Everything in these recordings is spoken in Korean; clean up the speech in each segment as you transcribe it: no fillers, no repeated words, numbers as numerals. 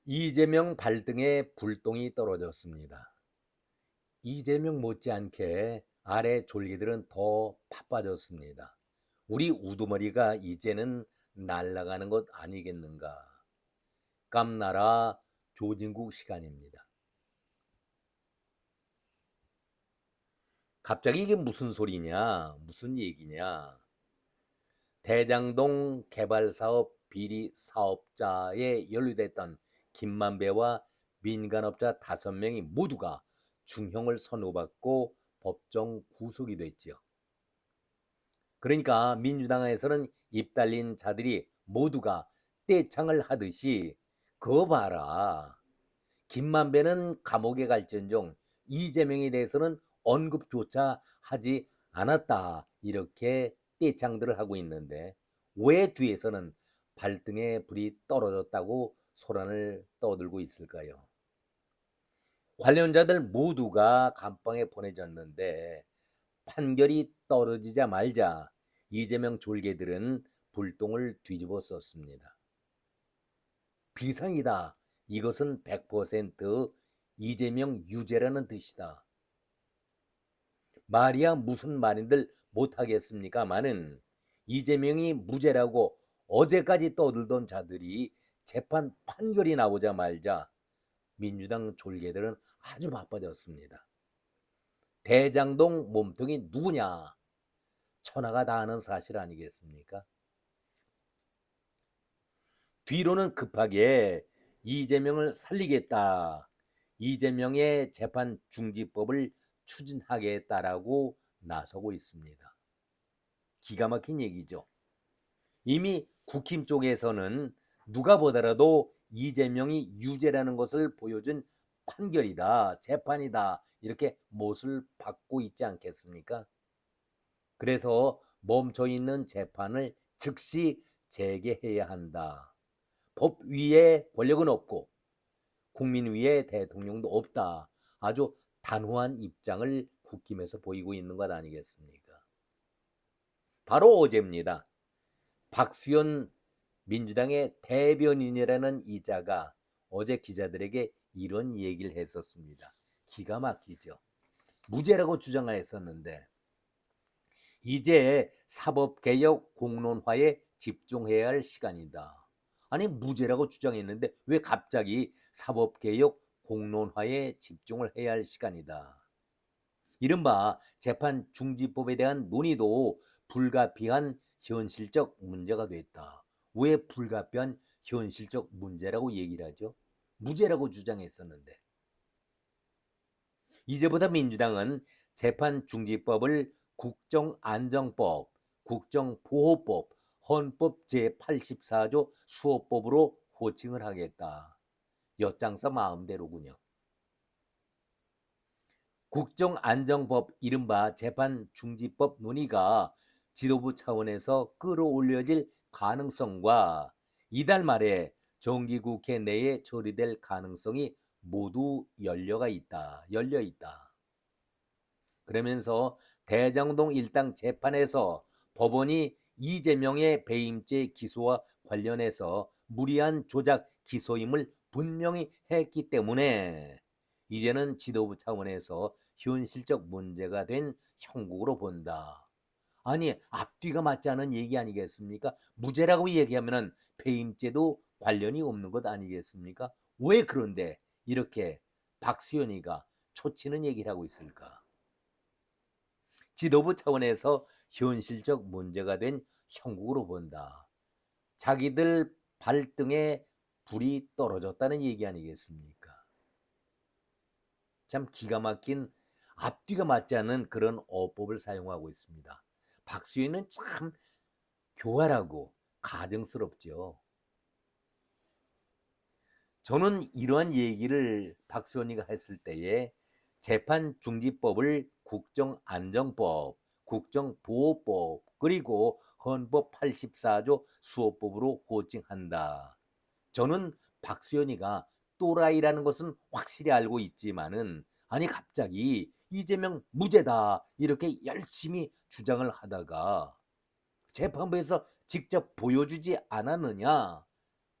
이재명 발등에 불똥이 떨어졌습니다. 이재명 못지않게 아래 졸기들은 더 바빠졌습니다. 우리 우두머리가 이제는 날아가는 것 아니겠는가. 깜나라 조진국 시간입니다. 갑자기 이게 무슨 소리냐, 무슨 얘기냐. 대장동 개발사업 비리 사업자에 연루됐던 김만배와 민간업자 5명이 모두가 중형을 선고받고 법정 구속이 됐지요. 그러니까 민주당에서는 입 달린 자들이 모두가 떼창을 하듯이 그거 봐라. 김만배는 감옥에 갈지언정 이재명에 대해서는 언급조차 하지 않았다. 이렇게 떼창들을 하고 있는데 왜 뒤에서는 발등에 불이 떨어졌다고 소란을 떠들고 있을까요? 관련자들 모두가 감방에 보내졌는데 판결이 떨어지자 말자 이재명 졸개들은 불똥을 뒤집어 썼습니다. 비상이다. 이것은 100% 이재명 유죄라는 뜻이다. 말이야 무슨 말인들 못하겠습니까마는 이재명이 무죄라고 어제까지 떠들던 자들이 재판 판결이 나오자 말자 민주당 졸개들은 아주 바빠졌습니다. 대장동 몸통이 누구냐? 천하가 다 아는 사실 아니겠습니까? 뒤로는 급하게 이재명을 살리겠다. 이재명의 재판 중지법을 추진하겠다라고 나서고 있습니다. 기가 막힌 얘기죠. 이미 국힘 쪽에서는 누가 보더라도 이재명이 유죄라는 것을 보여준 판결이다, 재판이다 이렇게 못을 박고 있지 않겠습니까? 그래서 멈춰있는 재판을 즉시 재개해야 한다. 법 위에 권력은 없고 국민 위에 대통령도 없다. 아주 단호한 입장을 국힘에서 보이고 있는 것 아니겠습니까? 바로 어제입니다. 박수현 민주당의 대변인이라는 이자가 어제 기자들에게 이런 얘기를 했었습니다. 기가 막히죠. 무죄라고 주장을 했었는데 이제 사법개혁 공론화에 집중해야 할 시간이다. 아니 무죄라고 주장했는데 왜 갑자기 사법개혁 공론화에 집중을 해야 할 시간이다. 이른바 재판 중지법에 대한 논의도 불가피한 현실적 문제가 됐다. 왜 불가피한 현실적 문제라고 얘기를 하죠? 무죄라고 주장했었는데 이제부터 민주당은 재판 중지법을 국정안정법, 국정보호법, 헌법 제84조 수호법으로 호칭을 하겠다. 엿장사 마음대로군요. 국정안정법 이른바 재판중지법 논의가 지도부 차원에서 끌어올려질 가능성과 이달 말에 정기국회 내에 처리될 가능성이 모두 열려 있다. 그러면서 대장동 일당 재판에서 법원이 이재명의 배임죄 기소와 관련해서 무리한 조작 기소임을 분명히 했기 때문에 이제는 지도부 차원에서 현실적 문제가 된 형국으로 본다. 아니 앞뒤가 맞지 않은 얘기 아니겠습니까? 무죄라고 얘기하면 배임죄도 관련이 없는 것 아니겠습니까? 왜 그런데 이렇게 박수현이가 초치는 얘기를 하고 있을까? 지도부 차원에서 현실적 문제가 된 형국으로 본다. 자기들 발등에 불이 떨어졌다는 얘기 아니겠습니까? 참 기가 막힌 앞뒤가 맞지 않는 그런 어법을 사용하고 있습니다. 박수희는 참 교활하고 가증스럽죠. 저는 이러한 얘기를 박수현이가 했을 때에 재판중지법을 국정안정법, 국정보호법 그리고 헌법 84조 수호법으로 호칭한다. 저는 박수현이가 또라이라는 것은 확실히 알고 있지만은 아니 갑자기 이재명 무죄다 이렇게 열심히 주장을 하다가 재판부에서 직접 보여주지 않았느냐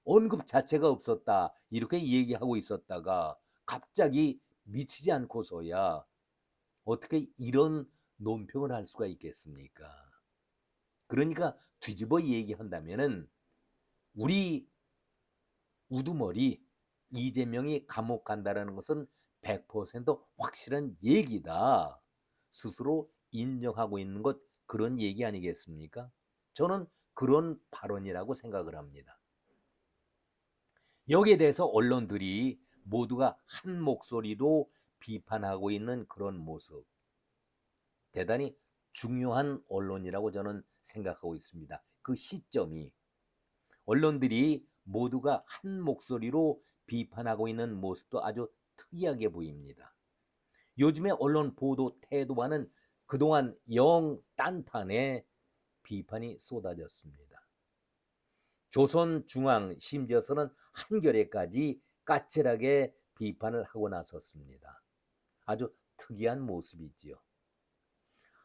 언급 자체가 없었다. 이렇게 얘기하고 있었다가 갑자기 미치지 않고서야 어떻게 이런 논평을 할 수가 있겠습니까? 그러니까 뒤집어 얘기한다면은 우리 우두머리 이재명이 감옥 간다라는 것은 100% 확실한 얘기다. 스스로 인정하고 있는 것 그런 얘기 아니겠습니까? 저는 그런 발언이라고 생각을 합니다. 여기에 대해서 언론들이 모두가 한 목소리로 비판하고 있는 그런 모습. 대단히 중요한 언론이라고 저는 생각하고 있습니다. 그 시점이 언론들이 모두가 한 목소리로 비판하고 있는 모습도 아주 특이하게 보입니다. 요즘의 언론 보도 태도와는 그동안 영 딴판의 비판이 쏟아졌습니다. 조선중앙 심지어서는 한겨레까지 까칠하게 비판을 하고 나섰습니다. 아주 특이한 모습이지요.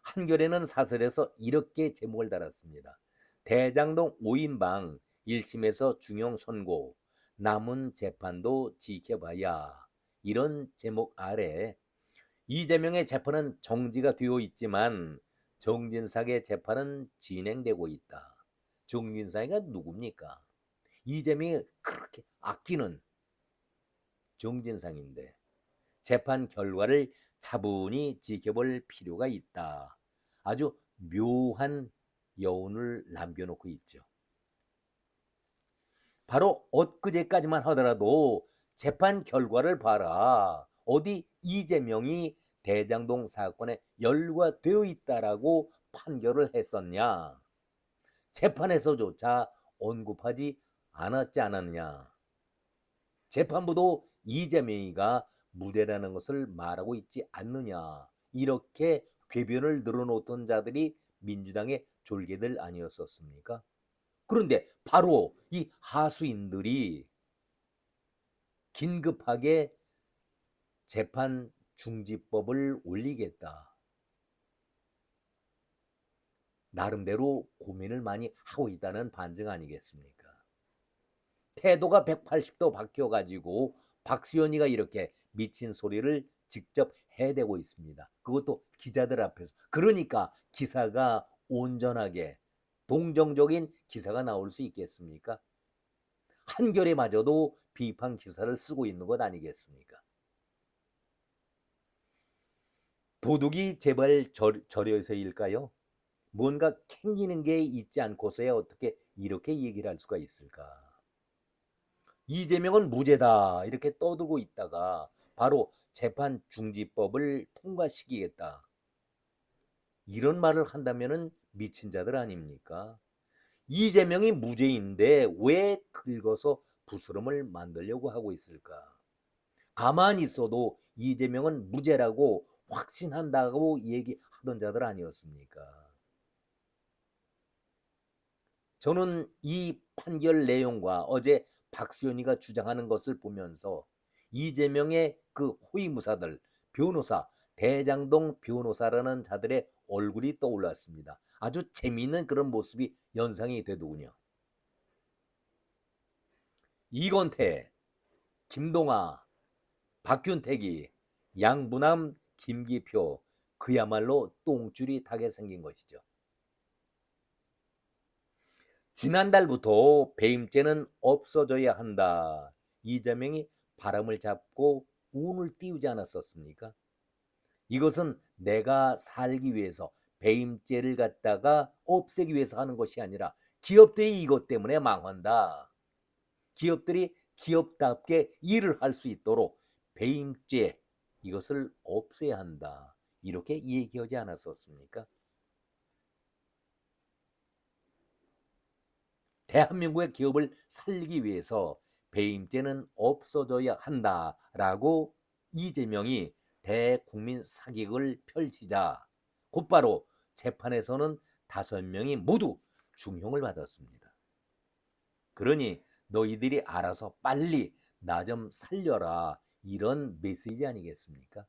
한겨레는 사설에서 이렇게 제목을 달았습니다. 대장동 5인방 1심에서 중형 선고, 남은 재판도 지켜봐야. 이런 제목 아래 이재명의 재판은 정지가 되어 있지만 정진상의 재판은 진행되고 있다. 정진상이가 누굽니까? 이재명이 그렇게 아끼는 정진상인데 재판 결과를 차분히 지켜볼 필요가 있다. 아주 묘한 여운을 남겨놓고 있죠. 바로 엊그제까지만 하더라도 재판 결과를 봐라. 어디 이재명이 대장동 사건에 열과되어 있다라고 판결을 했었냐. 재판에서조차 언급하지 않았지 않았냐. 재판부도 이재명이가 무죄라는 것을 말하고 있지 않느냐. 이렇게 궤변을 늘어놓던 자들이 민주당의 졸개들 아니었었습니까? 그런데 바로 이 하수인들이 긴급하게 재판 중지법을 올리겠다. 나름대로 고민을 많이 하고 있다는 반증 아니겠습니까? 태도가 180도 바뀌어가지고 박수현이가 이렇게 미친 소리를 직접 해대고 있습니다. 그것도 기자들 앞에서. 그러니까 기사가 온전하게 동정적인 기사가 나올 수 있겠습니까? 한겨레마저도 비판 기사를 쓰고 있는 것 아니겠습니까? 도둑이 제발 저려서일까요? 뭔가 캥기는 게 있지 않고서야 어떻게 이렇게 얘기를 할 수가 있을까? 이재명은 무죄다 이렇게 떠들고 있다가 바로 재판 중지법을 통과시키겠다. 이런 말을 한다면 미친 자들 아닙니까? 이재명이 무죄인데 왜 긁어서 부스럼을 만들려고 하고 있을까? 가만히 있어도 이재명은 무죄라고 확신한다고 얘기하던 자들 아니었습니까? 저는 이 판결 내용과 어제 박수현이가 주장하는 것을 보면서 이재명의 그 호위무사들, 변호사, 대장동 변호사라는 자들의 얼굴이 떠올랐습니다. 아주 재미있는 그런 모습이 연상이 되더군요. 이건태, 김동아, 박균택이, 양부남, 김기표, 그야말로 똥줄이 타게 생긴 것이죠. 지난달부터 배임죄는 없어져야 한다. 이재명이 바람을 잡고 운을 띄우지 않았었습니까? 이것은 내가 살기 위해서 배임죄를 갖다가 없애기 위해서 하는 것이 아니라 기업들이 이것 때문에 망한다. 기업들이 기업답게 일을 할 수 있도록 배임죄 이것을 없애야 한다. 이렇게 얘기하지 않았었습니까? 대한민국의 기업을 살리기 위해서 배임죄는 없어져야 한다라고 이재명이 대국민 사격을 펼치자 곧바로 재판에서는 5명이 모두 중형을 받았습니다. 그러니 너희들이 알아서 빨리 나 좀 살려라 이런 메시지 아니겠습니까?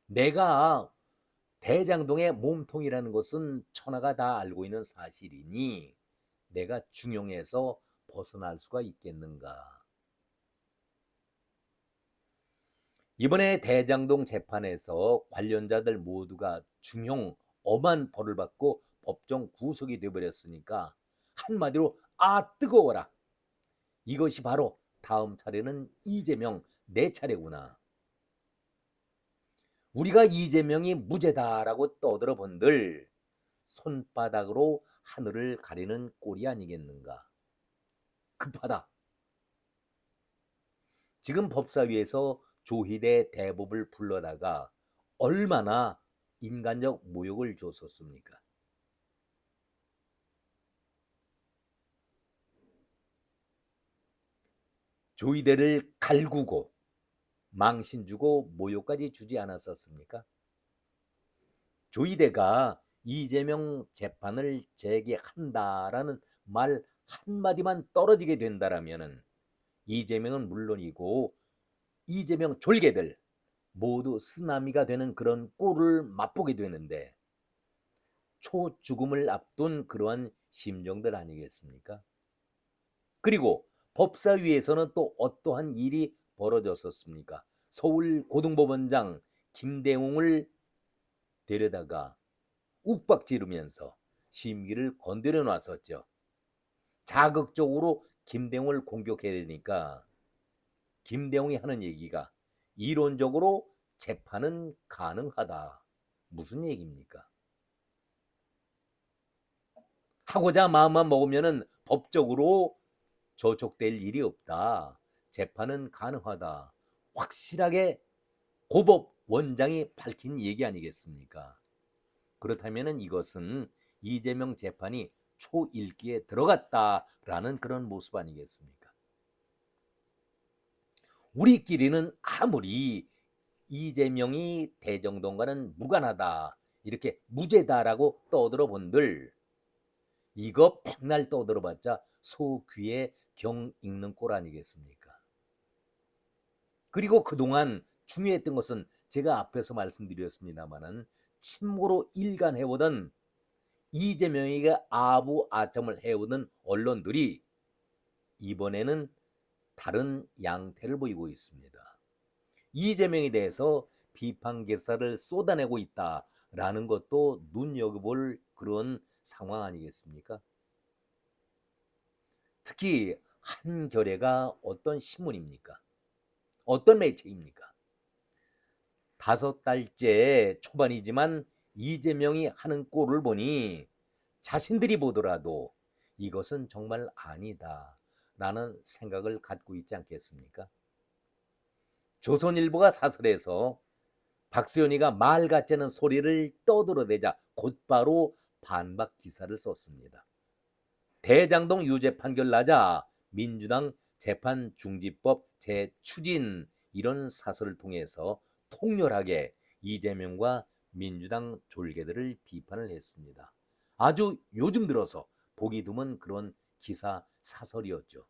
내가 대장동의 몸통이라는 것은 천하가 다 알고 있는 사실이니 내가 중용에서 벗어날 수가 있겠는가? 이번에 대장동 재판에서 관련자들 모두가 중형 엄한 벌을 받고 법정 구속이 되어버렸으니까 한마디로 아 뜨거워라. 이것이 바로 다음 차례는 이재명 내 차례구나. 우리가 이재명이 무죄다라고 떠들어 본들 손바닥으로 하늘을 가리는 꼴이 아니겠는가. 급하다. 지금 법사위에서 조희대 대법을 불러다가 얼마나 인간적 모욕을 줬었습니까? 조희대를 갈구고 망신 주고 모욕까지 주지 않았었습니까? 조희대가 이재명 재판을 재개한다라는 말 한마디만 떨어지게 된다라면은 이재명은 물론이고 이재명 졸개들 모두 쓰나미가 되는 그런 꼴을 맛보게 되는데 초죽음을 앞둔 그러한 심정들 아니겠습니까? 그리고 법사위에서는 또 어떠한 일이 벌어졌었습니까? 서울고등법원장 김대웅을 데려다가 욱박지르면서 심기를 건드려 놨었죠. 자극적으로 김대웅을 공격해야 되니까 김대웅이 하는 얘기가 이론적으로 재판은 가능하다. 무슨 얘기입니까? 하고자 마음만 먹으면은 법적으로 저촉될 일이 없다. 재판은 가능하다. 확실하게 고법 원장이 밝힌 얘기 아니겠습니까? 그렇다면은 이것은 이재명 재판이 초일기에 들어갔다라는 그런 모습 아니겠습니까? 우리끼리는 아무리 이재명이 대정동과는 무관하다 이렇게 무죄다라고 떠들어 본들 이거 백날 떠들어봤자 소 귀에 경 읽는 꼴 아니겠습니까? 그리고 그동안 중요했던 것은 제가 앞에서 말씀드렸습니다마는 침묵으로 일관해오던 이재명에게 아부아점을 해오던 언론들이 이번에는 다른 양태를 보이고 있습니다. 이재명에 대해서 비판 기사를 쏟아내고 있다라는 것도 눈여겨볼 그런 상황 아니겠습니까? 특히 한겨레가 어떤 신문입니까? 어떤 매체입니까? 5달째 초반이지만 이재명이 하는 꼴을 보니 자신들이 보더라도 이것은 정말 아니다 라는 생각을 갖고 있지 않겠습니까? 조선일보가 사설에서 박수현이가 말 같지 않은 소리를 떠들어대자 곧바로 반박 기사를 썼습니다. 대장동 유죄 판결 나자 민주당 재판중지법 재추진 이런 사설을 통해서 통렬하게 이재명과 민주당 졸개들을 비판을 했습니다. 아주 요즘 들어서 보기 드문 그런 기사 사설이었죠.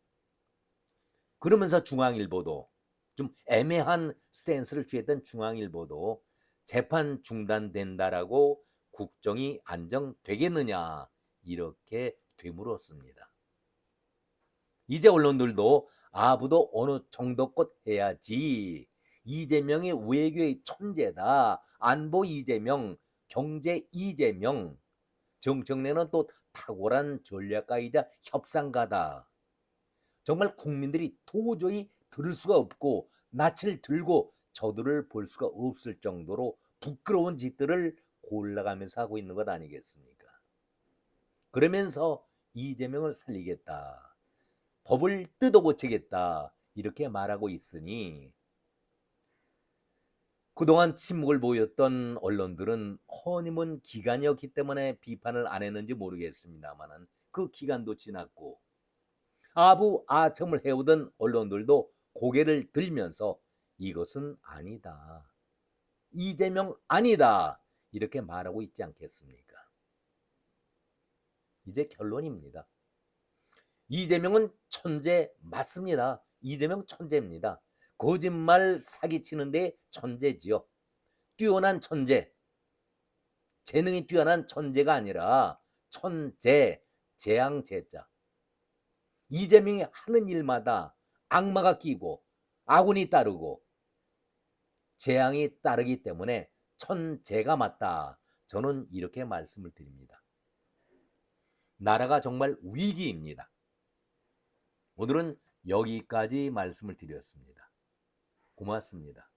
그러면서 중앙일보도 좀 애매한 스탠스를 취했던 중앙일보도 재판 중단된다라고 국정이 안정되겠느냐 이렇게 되물었습니다. 이제 언론들도 아부도 어느 정도껏 해야지 이재명이 외교의 천재다. 안보 이재명, 경제 이재명, 정청래는 또 탁월한 전략가이자 협상가다. 정말 국민들이 도저히 들을 수가 없고 낯을 들고 저들을 볼 수가 없을 정도로 부끄러운 짓들을 골라가면서 하고 있는 것 아니겠습니까? 그러면서 이재명을 살리겠다. 법을 뜯어고치겠다. 이렇게 말하고 있으니 그동안 침묵을 보였던 언론들은 허니문 기간이었기 때문에 비판을 안 했는지 모르겠습니다만 그 기간도 지났고 아부아첨을 해오던 언론들도 고개를 들면서 이것은 아니다. 이재명 아니다. 이렇게 말하고 있지 않겠습니까? 이제 결론입니다. 이재명은 천재 맞습니다. 이재명 천재입니다. 거짓말 사기치는데 천재지요. 뛰어난 천재. 재능이 뛰어난 천재가 아니라 천재, 재앙 재자. 이재명이 하는 일마다 악마가 끼고 아군이 따르고 재앙이 따르기 때문에 천재가 맞다. 저는 이렇게 말씀을 드립니다. 나라가 정말 위기입니다. 오늘은 여기까지 말씀을 드렸습니다. 고맙습니다.